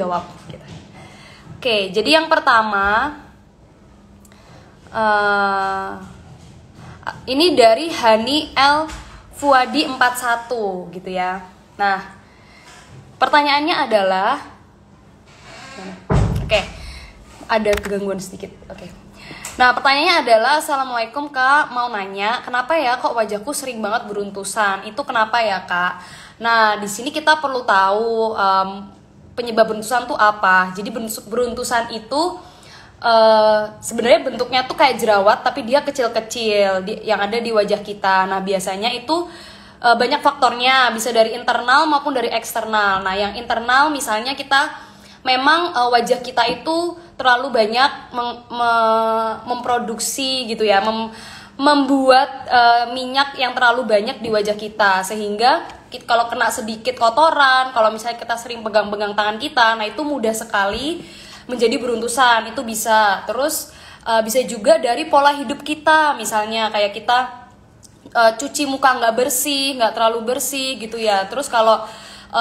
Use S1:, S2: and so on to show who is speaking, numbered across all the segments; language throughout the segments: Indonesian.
S1: jawab gitu. Oke, jadi yang pertama ini dari Hani L Fuadi 41 gitu ya. Nah, pertanyaannya adalah ada gangguan sedikit. Nah, pertanyaannya adalah, Assalamualaikum Kak, mau nanya, kenapa ya kok wajahku sering banget beruntusan? Itu kenapa ya Kak? Nah, di sini kita perlu tahu penyebab beruntusan itu apa. Jadi beruntusan itu sebenarnya bentuknya tuh kayak jerawat, tapi dia kecil-kecil yang ada di wajah kita. Nah, biasanya itu banyak faktornya, bisa dari internal maupun dari eksternal. Nah, yang internal misalnya kita memang wajah kita itu terlalu banyak memproduksi gitu ya, membuat minyak yang terlalu banyak di wajah kita, sehingga kalau kena sedikit kotoran, kalau misalnya kita sering pegang-pegang tangan kita, nah itu mudah sekali menjadi beruntusan. Itu bisa. Terus bisa juga dari pola hidup kita, misalnya kayak kita cuci muka nggak bersih, nggak terlalu bersih gitu ya. Terus kalau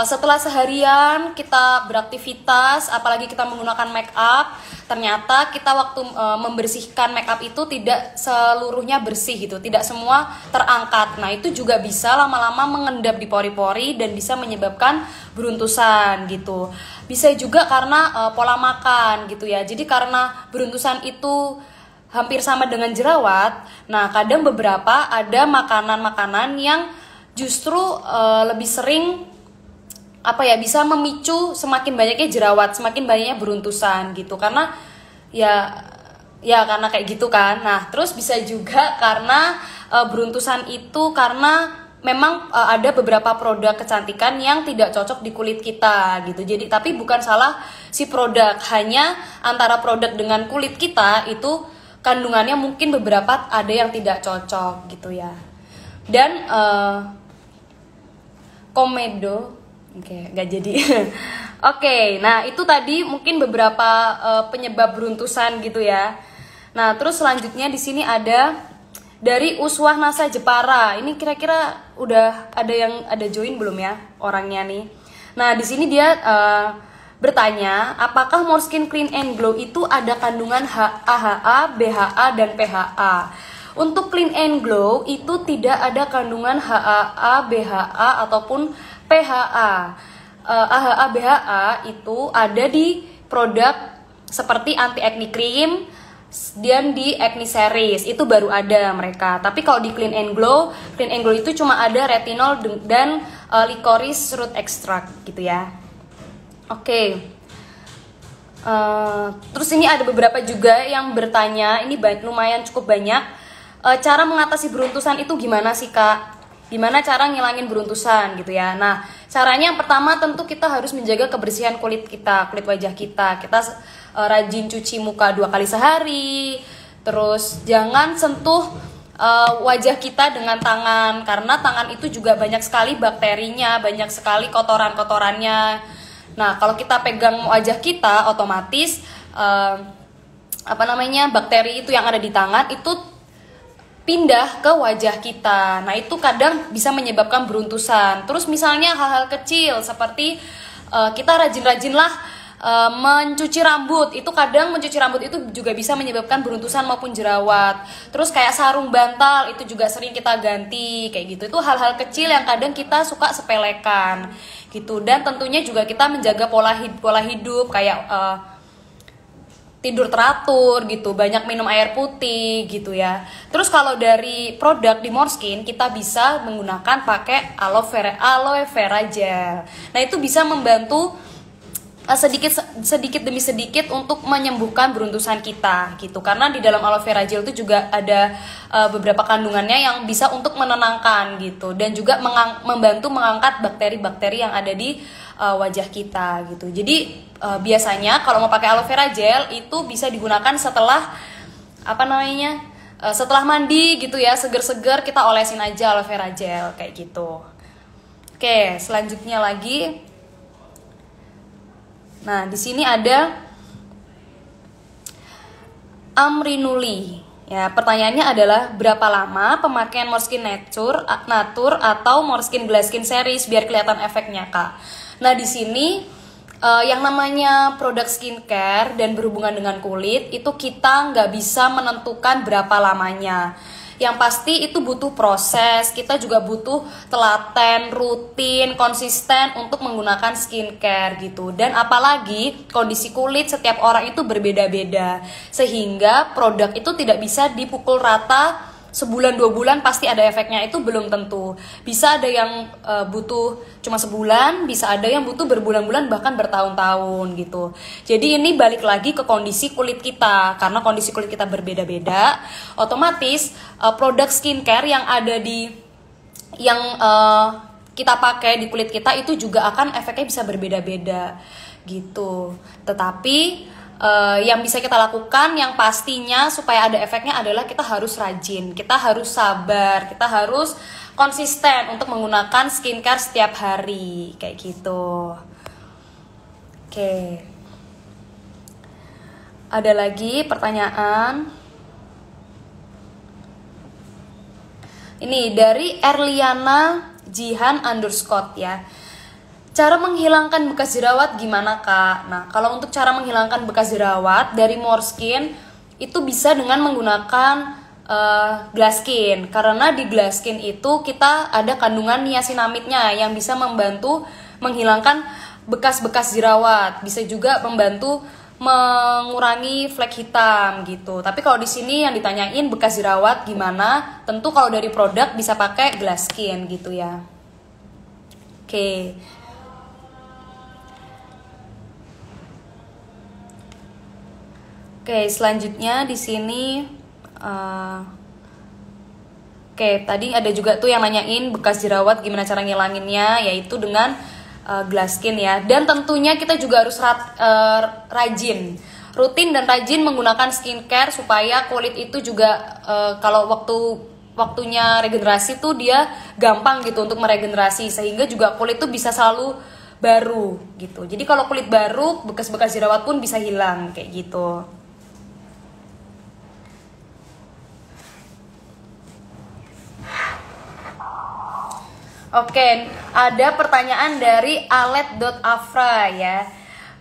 S1: setelah seharian kita beraktivitas, apalagi kita menggunakan make up, ternyata kita waktu membersihkan make up itu tidak seluruhnya bersih gitu, tidak semua terangkat. Nah, itu juga bisa lama-lama mengendap di pori-pori dan bisa menyebabkan beruntusan gitu. Bisa juga karena pola makan gitu ya. Jadi karena beruntusan itu hampir sama dengan jerawat, nah kadang beberapa ada makanan-makanan yang justru lebih sering bisa memicu semakin banyaknya jerawat, semakin banyaknya beruntusan gitu, karena karena kayak gitu kan. Nah, terus bisa juga karena beruntusan itu karena memang ada beberapa produk kecantikan yang tidak cocok di kulit kita gitu. Jadi tapi bukan salah si produk, hanya antara produk dengan kulit kita itu kandungannya mungkin beberapa ada yang tidak cocok gitu ya. Dan komedo nggak jadi. Nah itu tadi mungkin beberapa penyebab beruntusan gitu ya. Nah terus selanjutnya di sini ada dari Uswah Nasa Jepara. Ini kira-kira udah ada join belum ya orangnya nih? Nah di sini dia bertanya, apakah Morskin Clean and Glow itu ada kandungan AHA, BHA, dan PHA? Untuk Clean and Glow itu tidak ada kandungan HAA, BHA, ataupun PHA. AHA, BHA itu ada di produk seperti anti acne cream dan di acne series, itu baru ada mereka. Tapi kalau di Clean and Glow itu cuma ada retinol dan licorice root extract gitu ya. Terus ini ada beberapa juga yang bertanya, ini lumayan cukup banyak. Cara mengatasi beruntusan itu gimana sih Kak? Gimana cara ngilangin beruntusan gitu ya? Nah, caranya yang pertama tentu kita harus menjaga kebersihan kulit kita, kulit wajah kita. Kita rajin cuci muka 2 kali sehari. Terus jangan sentuh wajah kita dengan tangan, karena tangan itu juga banyak sekali bakterinya, banyak sekali kotoran-kotorannya. Nah, kalau kita pegang wajah kita, otomatis bakteri itu yang ada di tangan itu pindah ke wajah kita. Nah, itu kadang bisa menyebabkan beruntusan. Terus misalnya hal-hal kecil seperti kita rajin-rajinlah mencuci rambut. Itu kadang mencuci rambut itu juga bisa menyebabkan beruntusan maupun jerawat. Terus kayak sarung bantal itu juga sering kita ganti kayak gitu. Itu hal-hal kecil yang kadang kita suka sepelekan gitu. Dan tentunya juga kita menjaga pola hidup kayak tidur teratur gitu, banyak minum air putih gitu ya. Terus kalau dari produk di Morskin kita bisa menggunakan pakai aloe vera gel. Nah, itu bisa membantu sedikit demi sedikit untuk menyembuhkan beruntusan kita gitu. Karena di dalam aloe vera gel itu juga ada beberapa kandungannya yang bisa untuk menenangkan gitu, dan juga membantu mengangkat bakteri-bakteri yang ada di wajah kita gitu. Jadi biasanya kalau mau pakai aloe vera gel itu bisa digunakan setelah setelah mandi gitu ya, seger-seger kita olesin aja aloe vera gel kayak gitu. Selanjutnya lagi. Nah, di sini ada Amrinuli. Ya, pertanyaannya adalah berapa lama pemakaian Morskin Nature atau Morskin Glass Skin Series biar kelihatan efeknya, Kak? Nah, di sini yang namanya produk skincare dan berhubungan dengan kulit itu kita nggak bisa menentukan berapa lamanya. Yang pasti itu butuh proses, kita juga butuh telaten, rutin, konsisten untuk menggunakan skincare gitu. Dan apalagi kondisi kulit setiap orang itu berbeda-beda, sehingga produk itu tidak bisa dipukul rata sebulan 2 bulan pasti ada efeknya, itu belum tentu. Bisa ada yang butuh cuma sebulan, bisa ada yang butuh berbulan-bulan bahkan bertahun-tahun gitu. Jadi ini balik lagi ke kondisi kulit kita, karena kondisi kulit kita berbeda-beda, otomatis produk skincare yang ada di yang kita pakai di kulit kita itu juga akan efeknya bisa berbeda-beda gitu. Tetapi yang bisa kita lakukan yang pastinya supaya ada efeknya adalah kita harus rajin, kita harus sabar, kita harus konsisten untuk menggunakan skincare setiap hari kayak gitu. Oke. Ada lagi pertanyaan. Ini dari Erliana Jihan _ ya. Cara menghilangkan bekas jerawat gimana kak? Nah, kalau untuk cara menghilangkan bekas jerawat dari Moreskin itu bisa dengan menggunakan glass skin. Karena di glass skin itu kita ada kandungan niacinamidnya yang bisa membantu menghilangkan bekas-bekas jerawat. Bisa juga membantu mengurangi flek hitam gitu. Tapi kalau di sini yang ditanyain bekas jerawat gimana? Tentu kalau dari produk bisa pakai glass skin gitu ya. Oke. Oke, selanjutnya di sini tadi ada juga tuh yang nanyain bekas jerawat gimana cara ngilanginnya, yaitu dengan glass skin ya. Dan tentunya kita juga harus rutin dan rajin menggunakan skincare supaya kulit itu juga kalau waktunya regenerasi tuh dia gampang gitu untuk meregenerasi, sehingga juga kulit tuh bisa selalu baru gitu. Jadi kalau kulit baru, bekas-bekas jerawat pun bisa hilang kayak gitu. Oke, ada pertanyaan dari alet.afra ya.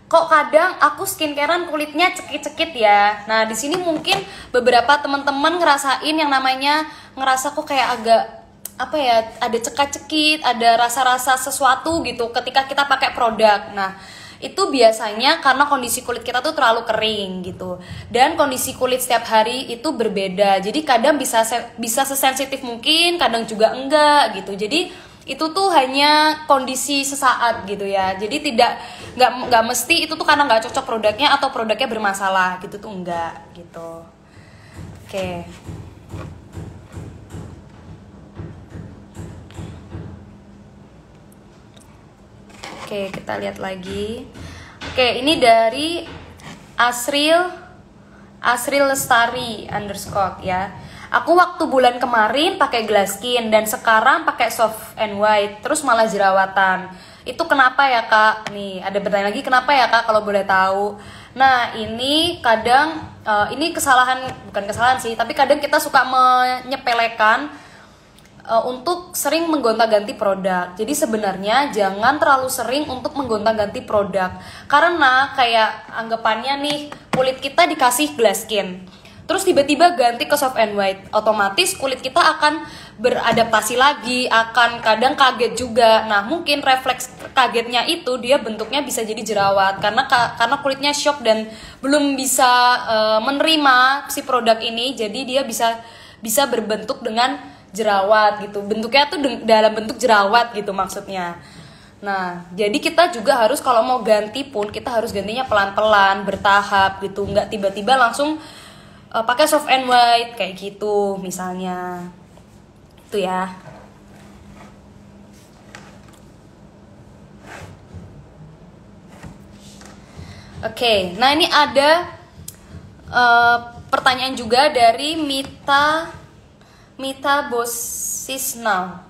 S1: Kok kadang aku skincarean kulitnya cekit-cekit ya. Nah, di sini mungkin beberapa teman-teman ngerasain yang namanya ngerasa kok kayak agak apa ya, ada cekat-cekit, ada rasa-rasa sesuatu gitu ketika kita pakai produk. Nah, itu biasanya karena kondisi kulit kita tuh terlalu kering gitu. Dan kondisi kulit setiap hari itu berbeda. Jadi kadang bisa sesensitif mungkin, kadang juga enggak gitu. Jadi itu tuh hanya kondisi sesaat gitu ya. Jadi nggak mesti itu tuh karena nggak cocok produknya atau produknya bermasalah gitu tuh, enggak gitu. Oke. Oke, kita lihat lagi. Oke, ini dari Asril Lestari _ ya. Aku waktu bulan kemarin pakai glass skin dan sekarang pakai soft and white, terus malah jerawatan. Itu kenapa ya kak? Nih ada bertanya lagi, kenapa ya kak kalau boleh tahu? Nah ini kadang ini bukan kesalahan sih, tapi kadang kita suka menyepelekan untuk sering menggonta-ganti produk. Jadi sebenarnya jangan terlalu sering untuk menggonta-ganti produk, karena kayak anggapannya nih kulit kita dikasih glass skin, terus tiba-tiba ganti ke soft and white, otomatis kulit kita akan beradaptasi lagi, akan kadang kaget juga. Nah mungkin refleks kagetnya itu dia bentuknya bisa jadi jerawat karena kulitnya shock dan belum bisa menerima si produk ini, jadi dia bisa berbentuk dengan jerawat gitu, bentuknya tuh dalam bentuk jerawat gitu maksudnya. Nah jadi kita juga harus kalau mau ganti pun kita harus gantinya pelan-pelan, bertahap gitu, nggak tiba-tiba langsung pakai soft and white kayak gitu misalnya. Itu ya. Oke, nah ini ada pertanyaan juga dari Mita Bosisnal.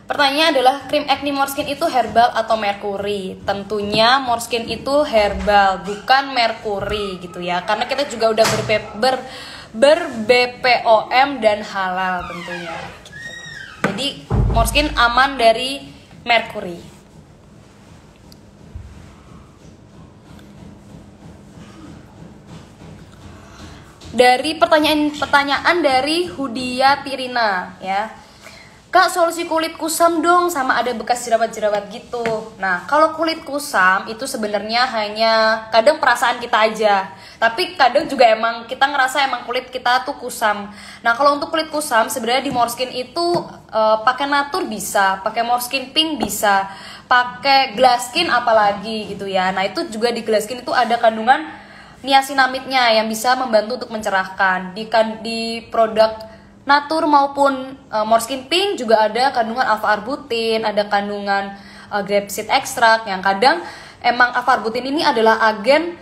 S1: Pertanyaannya adalah krim acne Moreskin itu herbal atau merkuri? Tentunya Moreskin itu herbal, bukan merkuri gitu ya. Karena kita juga udah ber-BPOM dan halal tentunya. Jadi Moreskin aman dari merkuri. dari pertanyaan dari Hudia Tirina ya. Kak, solusi kulit kusam dong, sama ada bekas jerawat-jerawat gitu. Nah, kalau kulit kusam itu sebenarnya hanya kadang perasaan kita aja. Tapi kadang juga emang kita ngerasa emang kulit kita tuh kusam. Nah, kalau untuk kulit kusam sebenarnya di Moreskin itu pakai Natur bisa, pakai Moreskin Pink bisa, pakai Glasskin apalagi gitu ya. Nah, itu juga di Glasskin itu ada kandungan niacinamidnya yang bisa membantu untuk mencerahkan. Di produk Natur maupun Moreskin Pink juga ada kandungan alpha-arbutin, ada kandungan grapeseed extract yang kadang emang alpha-arbutin ini adalah agen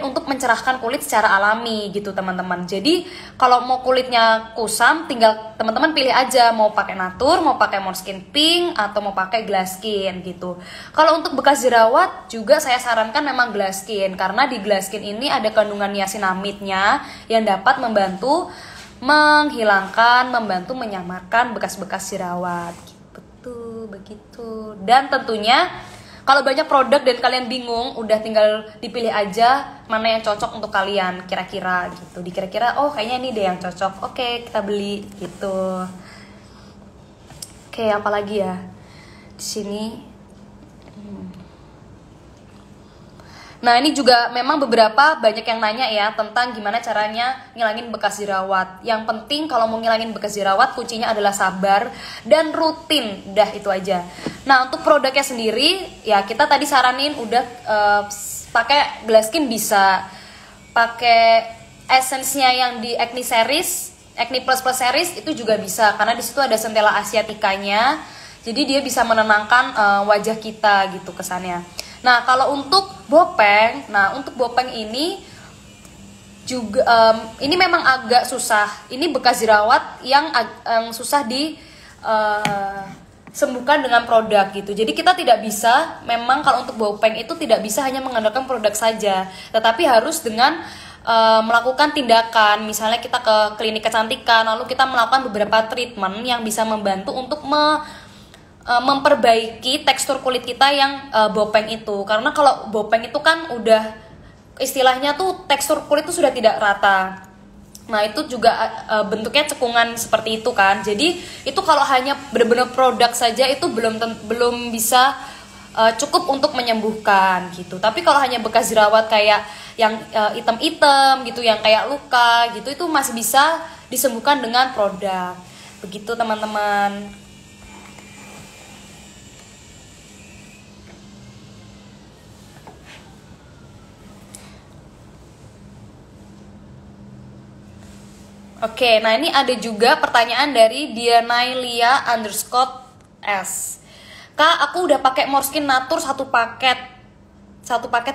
S1: untuk mencerahkan kulit secara alami gitu teman-teman. Jadi kalau mau kulitnya kusam tinggal teman-teman pilih aja mau pakai Natur, mau pakai Moreskin Pink atau mau pakai Glasskin gitu. Kalau untuk bekas jerawat juga saya sarankan memang Glasskin karena di Glasskin ini ada kandungan niacinamidnya yang dapat membantu menghilangkan, membantu menyamarkan bekas-bekas jerawat gitu, begitu. Dan tentunya kalau banyak produk dan kalian bingung, udah tinggal dipilih aja mana yang cocok untuk kalian kira-kira gitu. Dikira-kira oh kayaknya ini deh yang cocok, oke kita beli gitu. Oke, apalagi ya di sini. Nah, ini juga memang beberapa banyak yang nanya ya tentang gimana caranya ngilangin bekas jerawat. Yang penting kalau mau ngilangin bekas jerawat kuncinya adalah sabar dan rutin. Udah itu aja. Nah, untuk produknya sendiri ya kita tadi saranin udah pakai Glasskin bisa, pakai essence-nya yang di Acne series, Acne Plus Plus series itu juga bisa karena di situ ada Centella asiaticanya. Jadi dia bisa menenangkan wajah kita gitu kesannya. Nah, kalau untuk Bopeng, untuk Bopeng ini juga ini memang agak susah. Ini bekas jerawat yang susah disembuhkan dengan produk gitu. Jadi kita tidak bisa, memang kalau untuk Bopeng itu tidak bisa hanya mengandalkan produk saja, tetapi harus dengan melakukan tindakan. Misalnya kita ke klinik kecantikan, lalu kita melakukan beberapa treatment yang bisa membantu untuk memperbaiki tekstur kulit kita yang Bopeng itu. Karena kalau Bopeng itu kan udah istilahnya tuh tekstur kulit itu sudah tidak rata. Nah, itu juga bentuknya cekungan seperti itu kan. Jadi itu kalau hanya benar-benar produk saja itu belum bisa cukup untuk menyembuhkan gitu. Tapi kalau hanya bekas jerawat kayak yang item-item gitu, yang kayak luka gitu, itu masih bisa disembuhkan dengan produk. Begitu teman-teman. Oke, nah ini ada juga pertanyaan dari Dianailia_S. Kak, aku udah pakai Moreskin Natur satu paket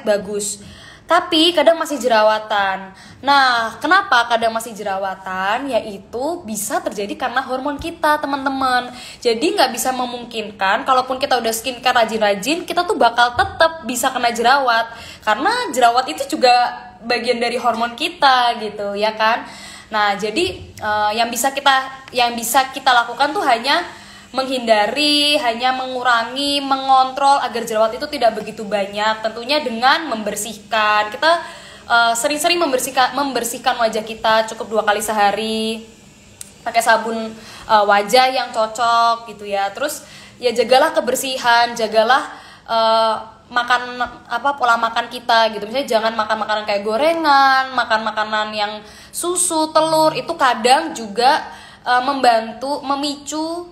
S1: bagus. Tapi kadang masih jerawatan. Nah, kenapa kadang masih jerawatan? Yaitu bisa terjadi karena hormon kita, teman-teman. Jadi nggak bisa memungkinkan, kalaupun kita udah skincare rajin-rajin, kita tuh bakal tetap bisa kena jerawat. Karena jerawat itu juga bagian dari hormon kita gitu, ya kan? Nah, jadi yang bisa kita lakukan tuh hanya menghindari, hanya mengurangi, mengontrol agar jerawat itu tidak begitu banyak. Tentunya dengan membersihkan. Kita sering-sering membersihkan wajah kita cukup 2 kali sehari. Pakai sabun wajah yang cocok gitu ya. Terus ya jagalah kebersihan, jagalah pola makan kita gitu. Misalnya jangan makan makanan kayak gorengan, makan makanan yang susu, telur, itu kadang juga memicu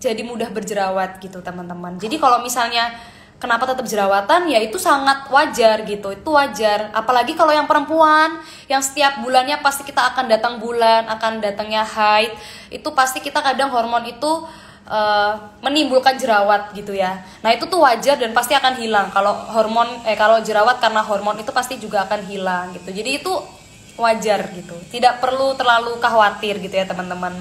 S1: jadi mudah berjerawat gitu teman-teman. Jadi kalau misalnya kenapa tetap jerawatan, ya itu sangat wajar gitu, itu wajar. Apalagi kalau yang perempuan, yang setiap bulannya pasti kita akan datang bulan, akan datangnya haid, itu pasti kita kadang hormon itu menimbulkan jerawat gitu ya. Nah itu tuh wajar dan pasti akan hilang. Kalau jerawat karena hormon itu pasti juga akan hilang gitu. Jadi itu wajar gitu. Tidak perlu terlalu khawatir gitu ya teman-teman.